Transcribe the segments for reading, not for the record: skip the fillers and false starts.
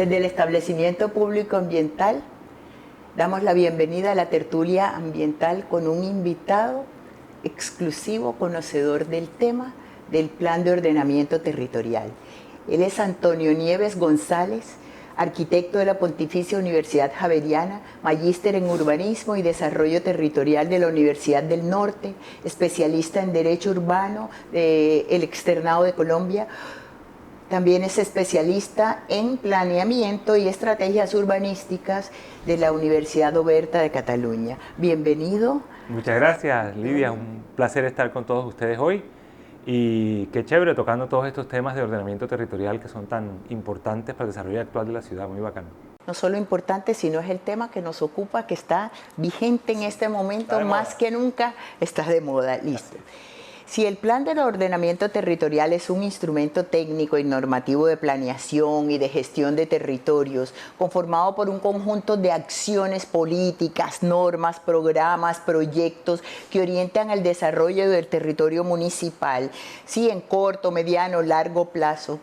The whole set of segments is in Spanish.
Desde el establecimiento público ambiental damos la bienvenida a la tertulia ambiental con un invitado exclusivo conocedor del tema del Plan de Ordenamiento Territorial. Él es Antonio Nieves González, arquitecto de la Pontificia Universidad Javeriana, magíster en Urbanismo y Desarrollo Territorial de la Universidad del Norte, especialista en Derecho Urbano del Externado de Colombia. También es especialista en Planeamiento y Estrategias Urbanísticas de la Universidad Oberta de Cataluña. Bienvenido. Muchas gracias, Lidia. Un placer estar con todos ustedes hoy. Y qué chévere tocando todos estos temas de ordenamiento territorial que son tan importantes para el desarrollo actual de la ciudad. Muy bacano. No solo importante, sino es el tema que nos ocupa, que está vigente en este momento, más que nunca está de moda. Listo. Si el Plan de Ordenamiento Territorial es un instrumento técnico y normativo de planeación y de gestión de territorios, conformado por un conjunto de acciones políticas, normas, programas, proyectos que orientan el desarrollo del territorio municipal, sí, en corto, mediano, largo plazo,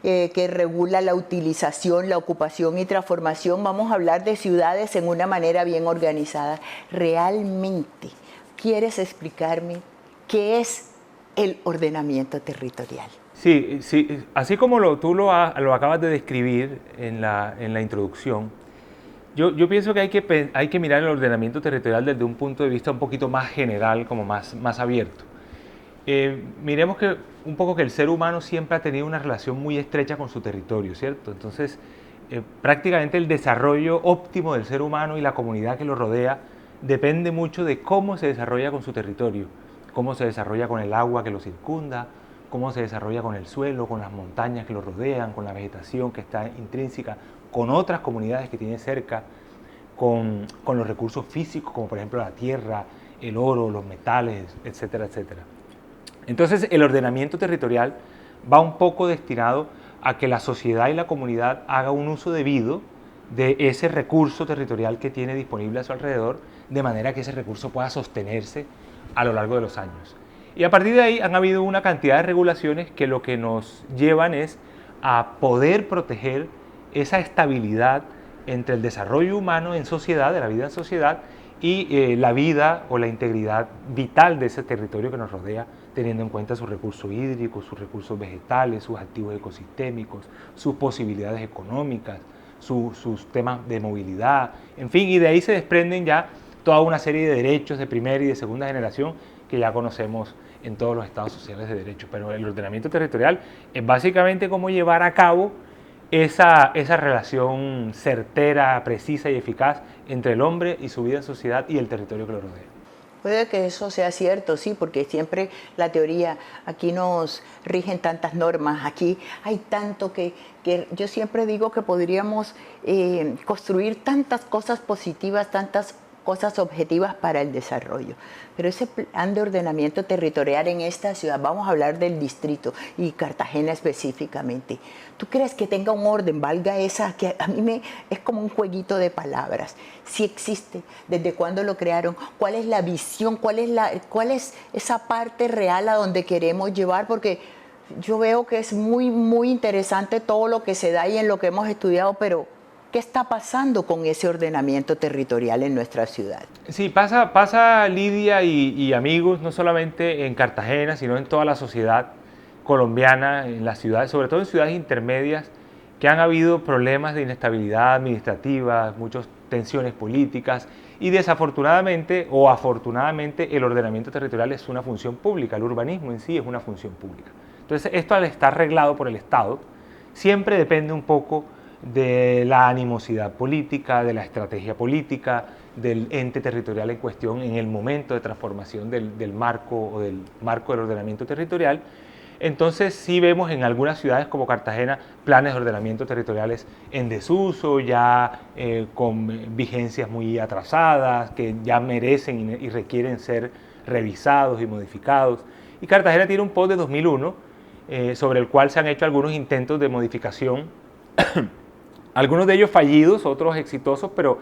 que regula la utilización, la ocupación y transformación, vamos a hablar de ciudades en una manera bien organizada. ¿Realmente quieres explicarme qué es el ordenamiento territorial? Sí, así como tú lo acabas de describir en la introducción, yo pienso que hay que mirar el ordenamiento territorial desde un punto de vista un poquito más general, como más abierto. Miremos que un poco que el ser humano siempre ha tenido una relación muy estrecha con su territorio, ¿cierto? Entonces, prácticamente el desarrollo óptimo del ser humano y la comunidad que lo rodea depende mucho de cómo se desarrolla con su territorio, cómo se desarrolla con el agua que lo circunda, cómo se desarrolla con el suelo, con las montañas que lo rodean, con la vegetación que está intrínseca, con otras comunidades que tiene cerca, con los recursos físicos, como por ejemplo la tierra, el oro, los metales, etcétera, etcétera. Entonces, el ordenamiento territorial va un poco destinado a que la sociedad y la comunidad haga un uso debido de ese recurso territorial que tiene disponible a su alrededor, de manera que ese recurso pueda sostenerse a lo largo de los años. Y a partir de ahí han habido una cantidad de regulaciones que lo que nos llevan es a poder proteger esa estabilidad entre el desarrollo humano en sociedad, de la vida en sociedad, y la vida o la integridad vital de ese territorio que nos rodea, teniendo en cuenta sus recursos hídricos, sus recursos vegetales, sus activos ecosistémicos, sus posibilidades económicas, sus temas de movilidad, en fin, y de ahí se desprenden ya toda una serie de derechos de primera y de segunda generación que ya conocemos en todos los estados sociales de derecho. Pero el ordenamiento territorial es básicamente cómo llevar a cabo esa relación certera, precisa y eficaz entre el hombre y su vida en sociedad y el territorio que lo rodea. Puede que eso sea cierto, sí, porque siempre la teoría, aquí nos rigen tantas normas, aquí hay tanto que yo siempre digo que podríamos construir tantas cosas positivas, tantas cosas objetivas para el desarrollo. Pero ese plan de ordenamiento territorial en esta ciudad, vamos a hablar del distrito y Cartagena específicamente, ¿tú crees que tenga un orden, valga esa, que a mí es como un jueguito de palabras? Si existe, desde cuándo lo crearon, cuál es la visión, cuál es esa parte real a donde queremos llevar, porque yo veo que es muy, muy interesante todo lo que se da y en lo que hemos estudiado, pero ¿qué está pasando con ese ordenamiento territorial en nuestra ciudad? Sí, pasa Lidia y amigos, no solamente en Cartagena, sino en toda la sociedad colombiana, en las ciudades, sobre todo en ciudades intermedias, que han habido problemas de inestabilidad administrativa, muchas tensiones políticas, y desafortunadamente o afortunadamente el ordenamiento territorial es una función pública, el urbanismo en sí es una función pública. Entonces, esto al estar reglado por el Estado, siempre depende un poco de la animosidad política, de la estrategia política, del ente territorial en cuestión en el momento de transformación del marco o del marco del ordenamiento territorial. Entonces sí vemos en algunas ciudades como Cartagena planes de ordenamiento territoriales en desuso, ya con vigencias muy atrasadas, que ya merecen y requieren ser revisados y modificados. Y Cartagena tiene un POT de 2001 sobre el cual se han hecho algunos intentos de modificación, algunos de ellos fallidos, otros exitosos, pero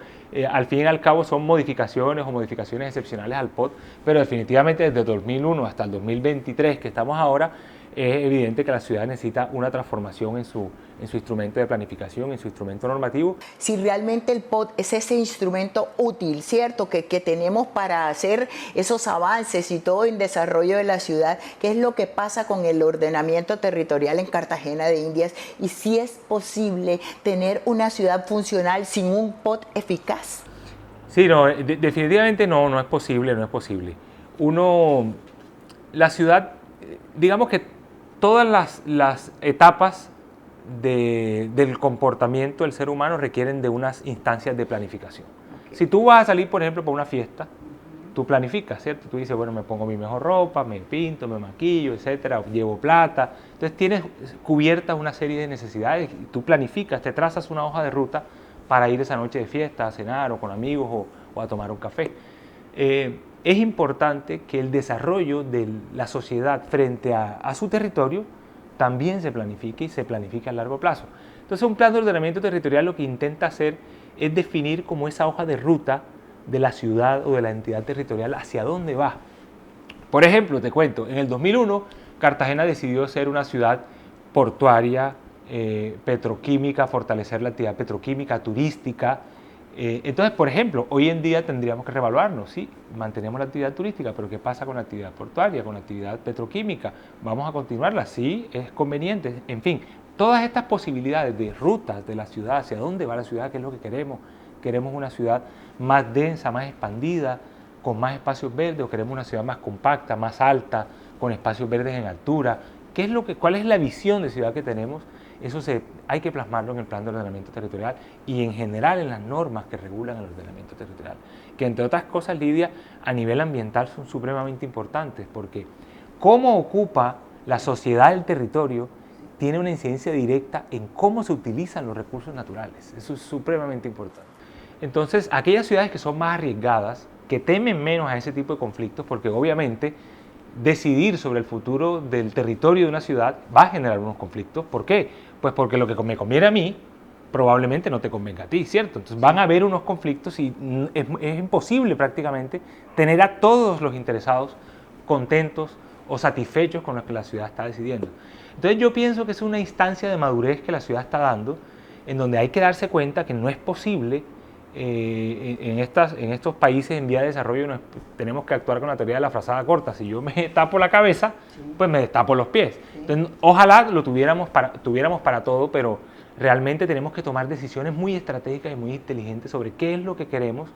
al fin y al cabo son modificaciones o modificaciones excepcionales al POT, pero definitivamente desde 2001 hasta el 2023 que estamos ahora, es evidente que la ciudad necesita una transformación en su instrumento de planificación, en su instrumento normativo. Si realmente el POT es ese instrumento útil, ¿cierto? Que tenemos para hacer esos avances y todo en desarrollo de la ciudad, ¿qué es lo que pasa con el ordenamiento territorial en Cartagena de Indias? Y si es posible tener una ciudad funcional sin un POT eficaz. Sí, no, definitivamente no es posible, no es posible. La ciudad, digamos que todas las etapas del comportamiento del ser humano requieren de unas instancias de planificación. Okay. Si tú vas a salir, por ejemplo, para una fiesta, tú planificas, ¿cierto? Tú dices, bueno, me pongo mi mejor ropa, me pinto, me maquillo, etcétera, llevo plata. Entonces tienes cubiertas una serie de necesidades, tú planificas, te trazas una hoja de ruta para ir esa noche de fiesta, a cenar o con amigos o a tomar un café. Es importante que el desarrollo de la sociedad frente a su territorio también se planifique y se planifique a largo plazo. Entonces un plan de ordenamiento territorial lo que intenta hacer es definir como esa hoja de ruta de la ciudad o de la entidad territorial hacia dónde va. Por ejemplo, te cuento, en el 2001 Cartagena decidió ser una ciudad portuaria, petroquímica, fortalecer la actividad petroquímica, turística. Entonces, por ejemplo, hoy en día tendríamos que reevaluarnos, sí, mantenemos la actividad turística, pero ¿qué pasa con la actividad portuaria, con la actividad petroquímica? ¿Vamos a continuarla? Sí, es conveniente. En fin, todas estas posibilidades de rutas de la ciudad, hacia dónde va la ciudad, qué es lo que queremos. ¿Queremos una ciudad más densa, más expandida, con más espacios verdes, o queremos una ciudad más compacta, más alta, con espacios verdes en altura? ¿Cuál es la visión de ciudad que tenemos? Eso hay que plasmarlo en el plan de ordenamiento territorial y en general en las normas que regulan el ordenamiento territorial, que entre otras cosas, Lidia, a nivel ambiental son supremamente importantes, porque cómo ocupa la sociedad el territorio tiene una incidencia directa en cómo se utilizan los recursos naturales. Eso es supremamente importante. Entonces, aquellas ciudades que son más arriesgadas, que temen menos a ese tipo de conflictos, porque obviamente decidir sobre el futuro del territorio de una ciudad va a generar unos conflictos. ¿Por qué? Pues porque lo que me conviene a mí probablemente no te convenga a ti, ¿cierto? Entonces van a haber unos conflictos y es imposible prácticamente tener a todos los interesados contentos o satisfechos con lo que la ciudad está decidiendo. Entonces yo pienso que es una instancia de madurez que la ciudad está dando, en donde hay que darse cuenta que no es posible en estos países en vía de desarrollo tenemos que actuar con la teoría de la frazada corta. Si yo me tapo la cabeza, pues me destapo los pies. Entonces, ojalá lo tuviéramos para todo, pero realmente tenemos que tomar decisiones muy estratégicas y muy inteligentes sobre qué es lo que queremos,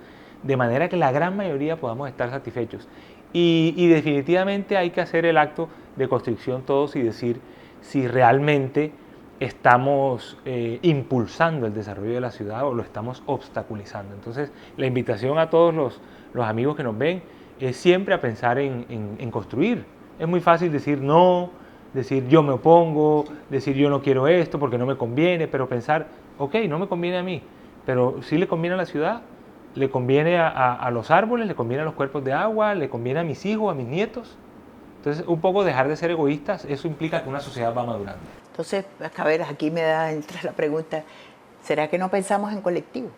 de manera que la gran mayoría podamos estar satisfechos. Y definitivamente hay que hacer el acto de constricción todos y decir si realmente estamos impulsando el desarrollo de la ciudad o lo estamos obstaculizando. Entonces, la invitación a todos los amigos que nos ven es siempre a pensar en construir. Es muy fácil decir no, decir yo me opongo, decir yo no quiero esto porque no me conviene, pero pensar, ok, no me conviene a mí, pero sí le conviene a la ciudad, le conviene a los árboles, le conviene a los cuerpos de agua, le conviene a mis hijos, a mis nietos. Entonces, un poco dejar de ser egoístas, eso implica que una sociedad va madurando. Entonces, a ver, aquí entra la pregunta, ¿será que no pensamos en colectivo?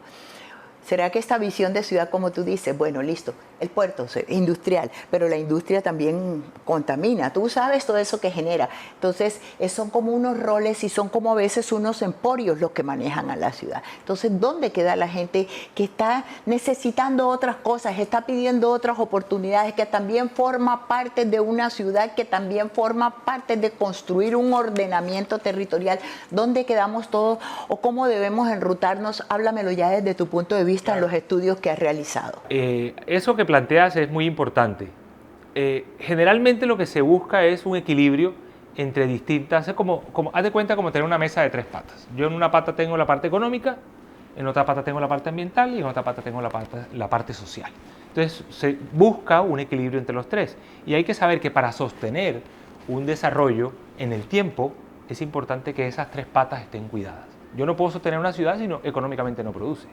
¿Será que esta visión de ciudad, como tú dices, bueno, listo, el puerto industrial, pero la industria también contamina, tú sabes todo eso que genera? Entonces, son como unos roles y son como a veces unos emporios los que manejan a la ciudad. Entonces, ¿dónde queda la gente que está necesitando otras cosas, está pidiendo otras oportunidades, que también forma parte de una ciudad, que también forma parte de construir un ordenamiento territorial? ¿Dónde quedamos todos o cómo debemos enrutarnos? Háblamelo ya desde tu punto de vista en los estudios que has realizado. Eso que planteas es muy importante. Generalmente lo que se busca es un equilibrio entre distintas, haz de cuenta como tener una mesa de tres patas. Yo en una pata tengo la parte económica, en otra pata tengo la parte ambiental y en otra pata tengo la parte social. Entonces se busca un equilibrio entre los tres y hay que saber que para sostener un desarrollo en el tiempo es importante que esas tres patas estén cuidadas. Yo no puedo sostener una ciudad si económicamente no produce.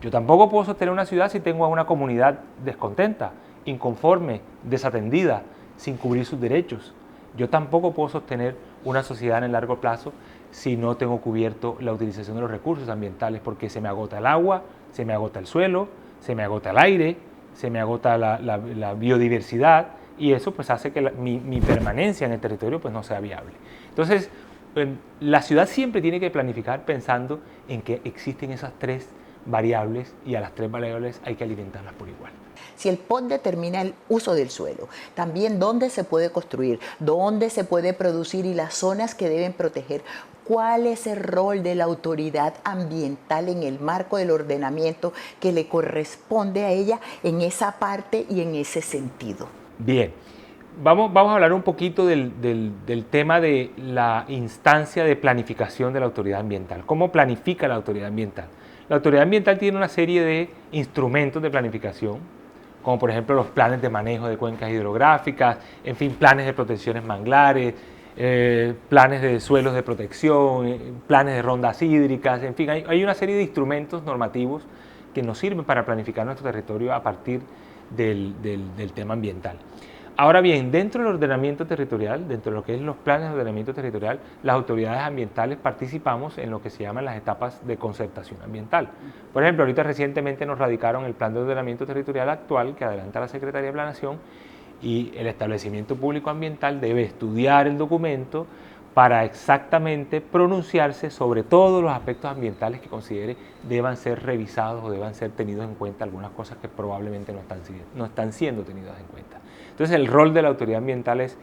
Yo tampoco puedo sostener una ciudad si tengo a una comunidad descontenta, inconforme, desatendida, sin cubrir sus derechos. Yo tampoco puedo sostener una sociedad en el largo plazo si no tengo cubierto la utilización de los recursos ambientales, porque se me agota el agua, se me agota el suelo, se me agota el aire, se me agota la biodiversidad y eso pues hace que mi permanencia en el territorio pues no sea viable. Entonces, la ciudad siempre tiene que planificar pensando en que existen esas tres variables y a las tres variables hay que alimentarlas por igual. Si el POT determina el uso del suelo, también dónde se puede construir, dónde se puede producir y las zonas que deben proteger, cuál es el rol de la autoridad ambiental en el marco del ordenamiento que le corresponde a ella en esa parte y en ese sentido. Bien, vamos a hablar un poquito del tema de la instancia de planificación de la autoridad ambiental. ¿Cómo planifica la autoridad ambiental? La autoridad ambiental tiene una serie de instrumentos de planificación, como por ejemplo los planes de manejo de cuencas hidrográficas, en fin, planes de protecciones manglares, planes de suelos de protección, planes de rondas hídricas, en fin, hay una serie de instrumentos normativos que nos sirven para planificar nuestro territorio a partir del tema ambiental. Ahora bien, dentro del ordenamiento territorial, dentro de lo que es los planes de ordenamiento territorial, las autoridades ambientales participamos en lo que se llaman las etapas de concertación ambiental. Por ejemplo, ahorita recientemente nos radicaron el plan de ordenamiento territorial actual que adelanta la Secretaría de Planeación, y el establecimiento público ambiental debe estudiar el documento para exactamente pronunciarse sobre todos los aspectos ambientales que considere deban ser revisados o deban ser tenidos en cuenta, algunas cosas que probablemente no están siendo tenidas en cuenta. Entonces el rol de la autoridad ambiental es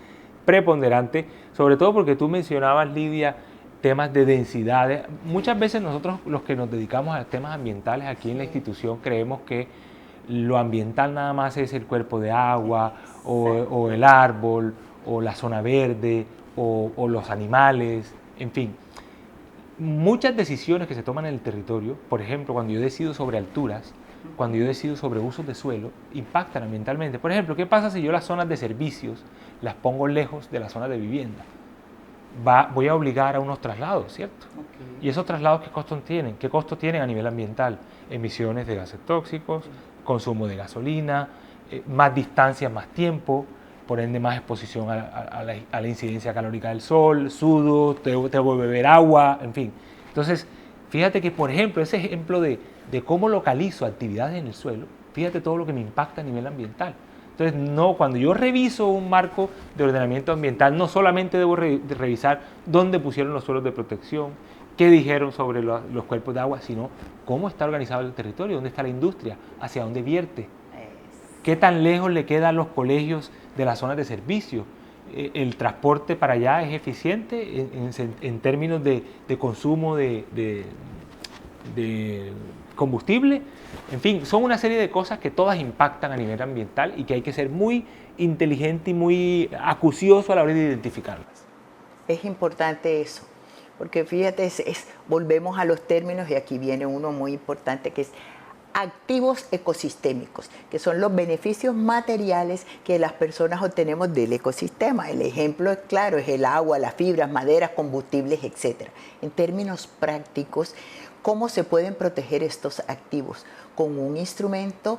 preponderante, sobre todo porque tú mencionabas, Lidia, temas de densidades. Muchas veces nosotros los que nos dedicamos a temas ambientales aquí en la institución creemos que lo ambiental nada más es el cuerpo de agua o el árbol o la zona verde o los animales, en fin. Muchas decisiones que se toman en el territorio, por ejemplo, cuando yo decido sobre alturas, cuando yo decido sobre usos de suelo, impactan ambientalmente. Por ejemplo, ¿qué pasa si yo las zonas de servicios las pongo lejos de las zonas de vivienda? Voy a obligar a unos traslados, ¿cierto? Okay. ¿Y esos traslados qué costos tienen? ¿Qué costos tienen a nivel ambiental? Emisiones de gases tóxicos, consumo de gasolina, más distancia, más tiempo, por ende más exposición a la incidencia calórica del sol, sudo, tengo que beber agua, en fin. Entonces, fíjate que, por ejemplo, ese ejemplo de cómo localizo actividades en el suelo, fíjate todo lo que me impacta a nivel ambiental. Entonces, cuando yo reviso un marco de ordenamiento ambiental, no solamente debo revisar dónde pusieron los suelos de protección, qué dijeron sobre los cuerpos de agua, sino cómo está organizado el territorio, dónde está la industria, hacia dónde vierte, qué tan lejos le quedan los colegios de las zonas de servicio, el transporte para allá es eficiente en términos de consumo de combustible. En fin, son una serie de cosas que todas impactan a nivel ambiental y que hay que ser muy inteligente y muy acucioso a la hora de identificarlas. Es importante eso, porque fíjate, volvemos a los términos y aquí viene uno muy importante que es activos ecosistémicos, que son los beneficios materiales que las personas obtenemos del ecosistema. El ejemplo es claro, es el agua, las fibras, maderas, combustibles, etc. En términos prácticos, ¿cómo se pueden proteger estos activos? Con un instrumento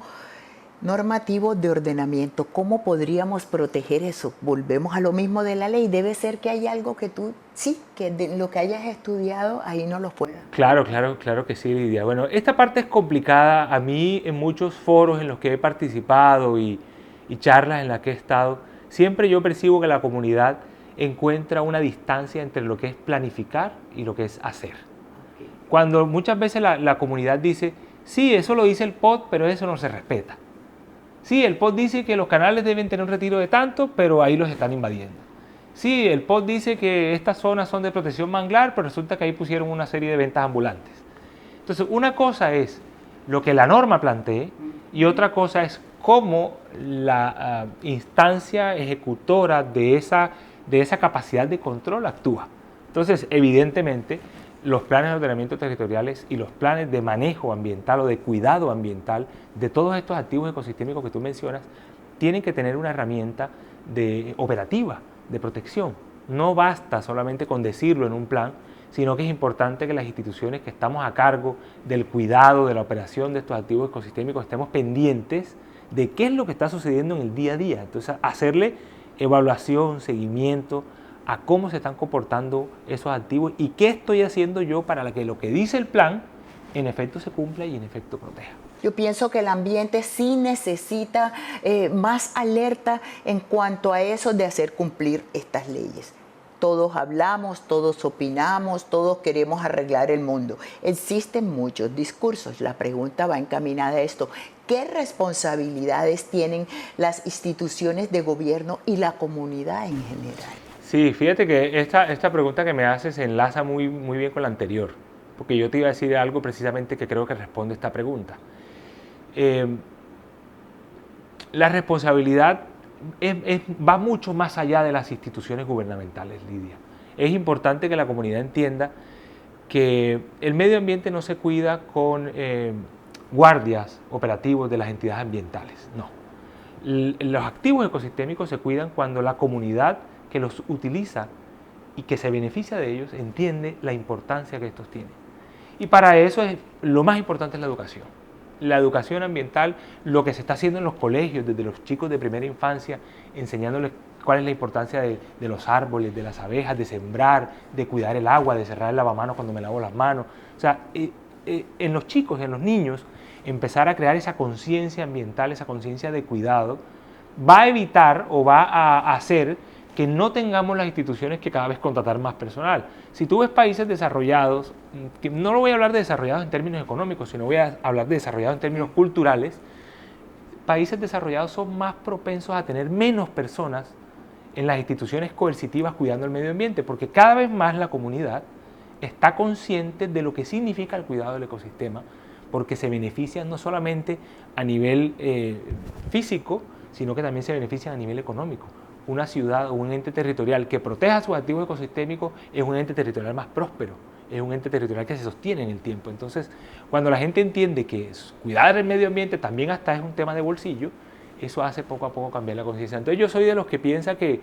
normativo de ordenamiento. ¿Cómo podríamos proteger eso? Volvemos a lo mismo de la ley. Debe ser que hay algo que tú, sí, que de lo que hayas estudiado, ahí no lo puedas. Claro que sí, Lidia. Bueno, esta parte es complicada. A mí, en muchos foros en los que he participado y charlas en las que he estado, siempre yo percibo que la comunidad encuentra una distancia entre lo que es planificar y lo que es hacer. Cuando muchas veces la comunidad dice, sí, eso lo dice el POT, pero eso no se respeta. Sí, el POT dice que los canales deben tener un retiro de tanto, pero ahí los están invadiendo. Sí, el POT dice que estas zonas son de protección manglar, pero resulta que ahí pusieron una serie de ventas ambulantes. Entonces, una cosa es lo que la norma plantee y otra cosa es cómo la instancia ejecutora de esa capacidad de control actúa. Entonces, evidentemente, los planes de ordenamiento territoriales y los planes de manejo ambiental o de cuidado ambiental de todos estos activos ecosistémicos que tú mencionas tienen que tener una herramienta operativa de protección. No basta solamente con decirlo en un plan, sino que es importante que las instituciones que estamos a cargo del cuidado, de la operación de estos activos ecosistémicos estemos pendientes de qué es lo que está sucediendo en el día a día. Entonces, hacerle evaluación, seguimiento a cómo se están comportando esos activos y qué estoy haciendo yo para que lo que dice el plan en efecto se cumpla y en efecto proteja. Yo pienso que el ambiente sí necesita más alerta en cuanto a eso de hacer cumplir estas leyes. Todos hablamos, todos opinamos, todos queremos arreglar el mundo. Existen muchos discursos. La pregunta va encaminada a esto. ¿Qué responsabilidades tienen las instituciones de gobierno y la comunidad en general? Sí, fíjate que esta pregunta que me haces se enlaza muy bien con la anterior, porque yo te iba a decir algo precisamente que creo que responde a esta pregunta. La responsabilidad va mucho más allá de las instituciones gubernamentales, Lidia. Es importante que la comunidad entienda que el medio ambiente no se cuida con guardias operativos de las entidades ambientales, no. Los activos ecosistémicos se cuidan cuando la comunidad que los utiliza y que se beneficia de ellos entiende la importancia que estos tienen. Y para eso lo más importante es la educación. La educación ambiental, lo que se está haciendo en los colegios, desde los chicos de primera infancia, enseñándoles cuál es la importancia de los árboles, de las abejas, de sembrar, de cuidar el agua, de cerrar el lavamanos cuando me lavo las manos. O sea, en los chicos, en los niños, empezar a crear esa conciencia ambiental, esa conciencia de cuidado, va a evitar o va a hacer que no tengamos las instituciones que cada vez contratar más personal. Si tú ves países desarrollados, que no lo voy a hablar de desarrollados en términos económicos, sino voy a hablar de desarrollados en términos culturales, países desarrollados son más propensos a tener menos personas en las instituciones coercitivas cuidando el medio ambiente, porque cada vez más la comunidad está consciente de lo que significa el cuidado del ecosistema, porque se benefician no solamente a nivel físico, sino que también se benefician a nivel económico. Una ciudad o un ente territorial que proteja sus activos ecosistémicos es un ente territorial más próspero, es un ente territorial que se sostiene en el tiempo. Entonces, cuando la gente entiende que cuidar el medio ambiente también hasta es un tema de bolsillo, eso hace poco a poco cambiar la conciencia. Entonces, yo soy de los que piensa que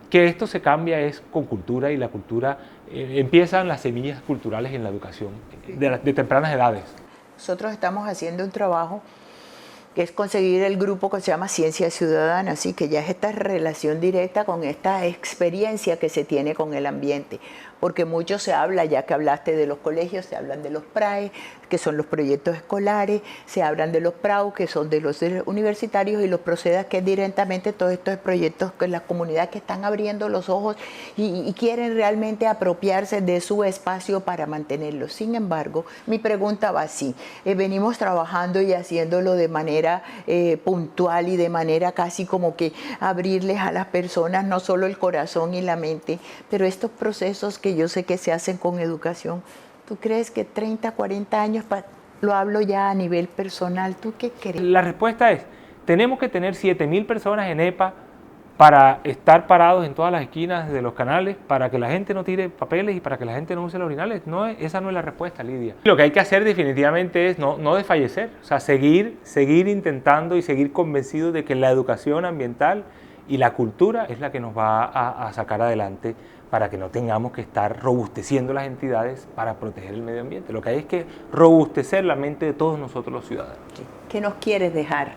esto se cambia es con cultura, y la cultura, empiezan las semillas culturales en la educación de tempranas edades. Nosotros estamos haciendo un trabajo que es conseguir el grupo que se llama Ciencia Ciudadana, así que ya es esta relación directa con esta experiencia que se tiene con el ambiente, porque mucho se habla, ya que hablaste de los colegios, se hablan de los PRAE, que son los proyectos escolares, se hablan de los PRAU, que son de los universitarios, y los PROCEDA, que es directamente todos estos proyectos que la comunidad que están abriendo los ojos y quieren realmente apropiarse de su espacio para mantenerlo. Sin embargo, mi pregunta va así: venimos trabajando y haciéndolo de manera puntual y de manera casi como que abrirles a las personas no solo el corazón y la mente, pero estos procesos que yo sé que se hacen con educación, ¿tú crees que 30, 40 años, lo hablo ya a nivel personal, ¿tú qué crees? La respuesta es, tenemos que tener 7.000 personas en EPA para estar parados en todas las esquinas de los canales, para que la gente no tire papeles y para que la gente no use los orinales. No, esa no es la respuesta, Lidia. Lo que hay que hacer definitivamente es no desfallecer, o sea, seguir intentando y seguir convencidos de que la educación ambiental y la cultura es la que nos va a sacar adelante, para que no tengamos que estar robusteciendo las entidades para proteger el medio ambiente. Lo que hay es que robustecer la mente de todos nosotros los ciudadanos. ¿Qué nos quieres dejar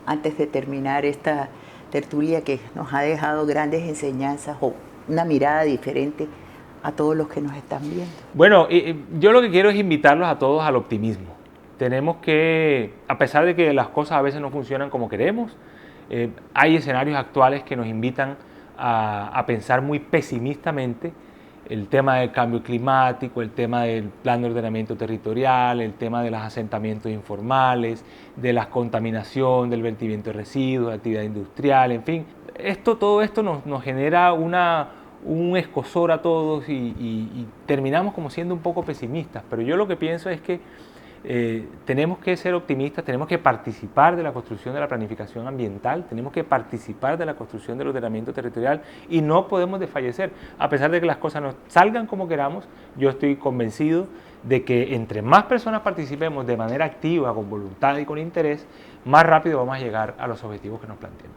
antes de terminar esta tertulia que nos ha dejado grandes enseñanzas o una mirada diferente a todos los que nos están viendo? Bueno, yo lo que quiero es invitarlos a todos al optimismo. Tenemos que, a pesar de que las cosas a veces no funcionan como queremos, hay escenarios actuales que nos invitan a pensar muy pesimistamente. El tema del cambio climático, el tema del plan de ordenamiento territorial, el tema de los asentamientos informales, de la contaminación, del vertimiento de residuos, de actividad industrial, en fin. Todo esto nos genera un escozor a todos y terminamos como siendo un poco pesimistas. Pero yo lo que pienso es que tenemos que ser optimistas, tenemos que participar de la construcción de la planificación ambiental, tenemos que participar de la construcción del ordenamiento territorial y no podemos desfallecer. A pesar de que las cosas no salgan como queramos, yo estoy convencido de que entre más personas participemos de manera activa, con voluntad y con interés, más rápido vamos a llegar a los objetivos que nos planteemos.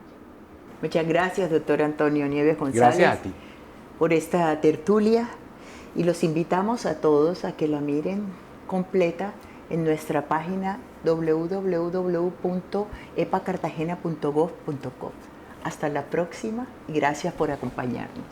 Muchas gracias, doctor Antonio Nieves González. Gracias a ti. Por esta tertulia, y los invitamos a todos a que la miren completa en nuestra página www.epacartagena.gov.co. Hasta la próxima y gracias por acompañarnos.